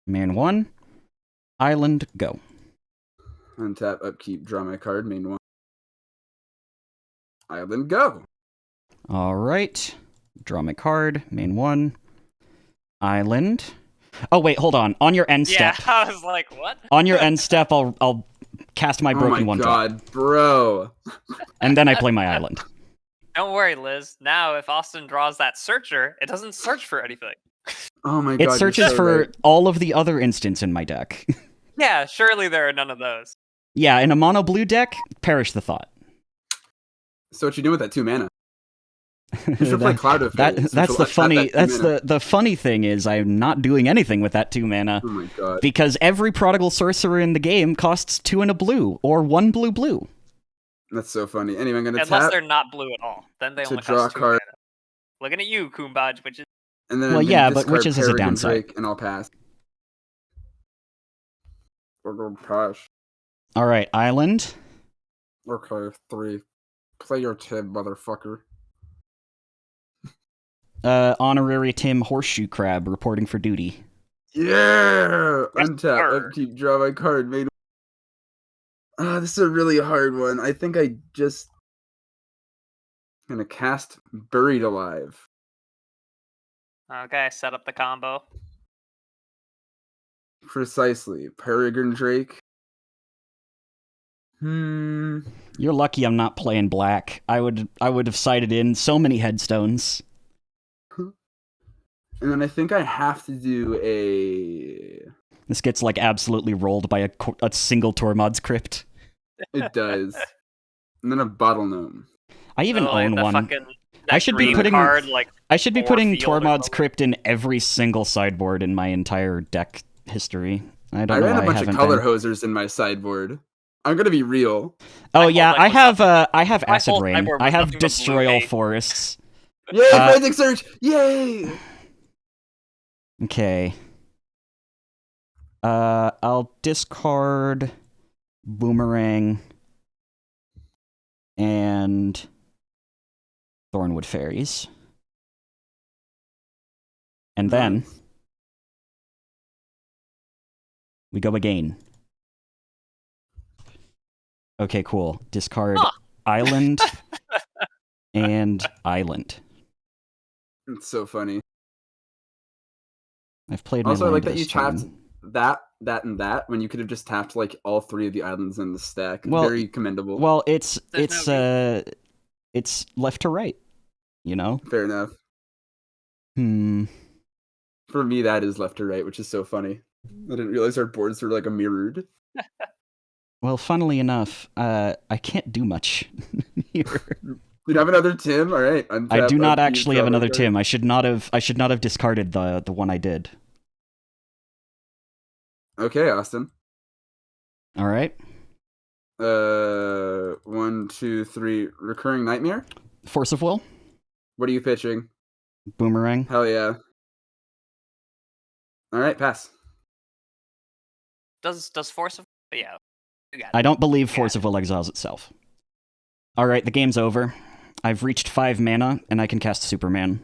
Man 1. Island, go. Untap, upkeep, draw my card, main 1. Island, go. All right. Draw my card. Main 1. Island. Oh, wait, hold on. On your end Yeah, step. I was like, what? On your end step, I'll cast my broken oh my one god, drop. bro. And then I play my island. Don't worry, Liz. Now, if Austin draws that searcher, it doesn't search for anything. Oh my god. It you're searches so for right. all of the other instants in my deck. Yeah, surely there are none of those. Yeah, in a mono blue deck, perish the thought. So what you doing with that 2 mana? You should play Cloud of Haze, which That's will the untap funny. that 2 That's mana. the funny thing is I'm not doing anything with that 2 mana Oh my god. because every prodigal sorcerer in the game costs 2 and a blue or 1 blue. That's so funny. Anyway, I'm gonna Unless tap, they're not blue at all. Then they to only draw cost a 2 card. mana. Looking at you, Kumbaj, which is and then Well, I'm gonna yeah, but discard witches is a Peregrine downside. Drake, and I'll pass. Or go pass. All right, island. Okay, 3. Play your Tim, motherfucker. Honorary Tim Horseshoe Crab reporting for duty. Yeah! Yes, Untap, sir. upkeep, draw my card. Main. This is a really hard one. I think I just gonna cast Buried Alive. okay. Set up the combo. Precisely. Peregrine Drake. You're lucky I'm not playing black. I would have sided in so many headstones. And then I think I have to do a... This gets like absolutely rolled by a single Tormod's Crypt. It does. And then a Bottle Gnome. I even Oh, own the one. fucking- I that should be green putting card, like, I should be 4 putting field or Tormod's something. Crypt in every single sideboard in my entire deck history. I I don't know ran why a bunch I of haven't color been. hosers in my sideboard. I'm gonna be real. Oh My whole yeah, deck I was have nothing- I have my Acid whole Rain. sideboard I was have nothing but blue Destroy All hate. Forests. Yay, Uh, Frantic Surge! Yay! Okay. I'll discard Boomerang and Thornwood Fairies. And then we go again. Okay, cool. Discard Huh. Island and Island. It's so funny. I've played my Also, I like land that you this tapped turn. that, and that when you could have just tapped like all 3 of the islands in the stack. Well, Very commendable. Well, it's There's it's left to right, you know? Fair enough. For me, that is left to right, which is so funny. I didn't realize our boards were like a mirrored. Well, funnily enough, I can't do much here. You have another Tim? All right. I do not untap, actually draw have my another card. Tim. I should not have discarded the one I did. Okay, Austin. All right. 1, 2, 3. Recurring Nightmare. Force of Will, What are you pitching? Boomerang. Hell yeah. All right, pass. Does Force of... Yeah. You got it. I don't believe Force of Will exiles itself. All right, the game's over. I've reached 5 mana, and I can cast Superman.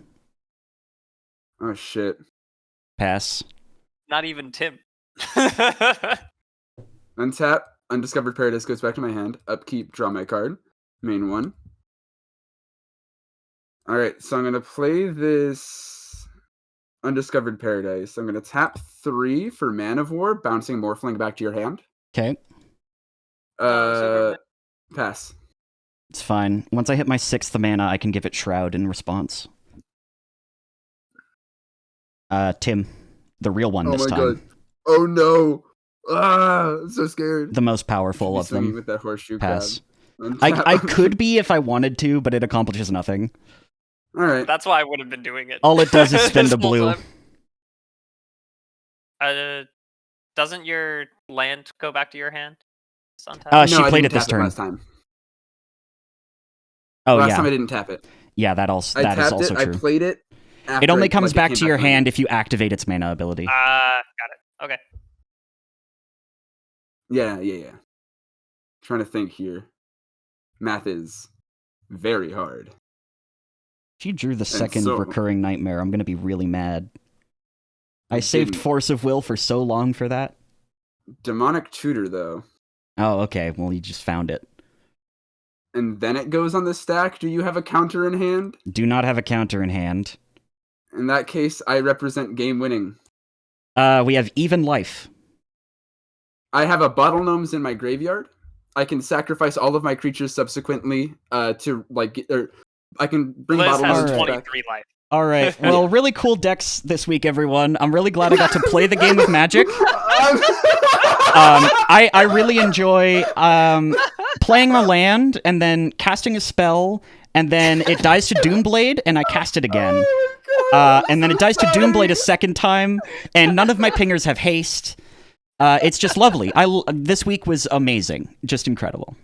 Oh shit. Pass. Not even Tim. Untap. Undiscovered Paradise goes back to my hand. Upkeep. Draw my card. Main 1. All right, so I'm gonna play this Undiscovered Paradise. I'm gonna tap 3 for Man of War, bouncing Morphling back to your hand. Okay, Superman. Pass. it's fine. Once I hit my 6th mana, I can give it Shroud in response. Tim, the real one Oh this my time. god. Oh no. I'm so scared. The most powerful of Swinging them. with that horseshoe Pass. crab. I could be if I wanted to, but it accomplishes nothing. All right. That's why I would have been doing it. All it does is spend This a whole blue. time. Doesn't your land go back to your hand? Sometimes. Uh, she No, I played didn't it this tap turn. last time. Oh Last yeah, time I didn't tap it. yeah. That is Tapped also it. true. I played it. It only after comes it back came to your my hand if you activate its mana ability. Got it. Okay. Yeah. Trying to think here. Math is very hard. If you drew the second so- recurring nightmare, I'm gonna be really mad. I saved didn't. Force of Will for so long for that. Demonic Tutor, though. Oh, okay. Well, you just found it. And then it goes on the stack. Do you have a counter in hand? Do not have a counter in hand. In that case, I represent game winning. We have even life. I have a Bottle Gnomes in my graveyard. I can sacrifice all of my creatures subsequently to like, or I can bring Liz Bottle has Gnomes Alright. back. 23 life. All right. Well, really cool decks this week, everyone. I'm really glad I got to play the game of Magic. I really enjoy playing a land and then casting a spell, and then it dies to Doomblade, and I cast it again. And then it dies to Doomblade a second time, and none of my pingers have haste. It's just lovely. This week was amazing. Just incredible.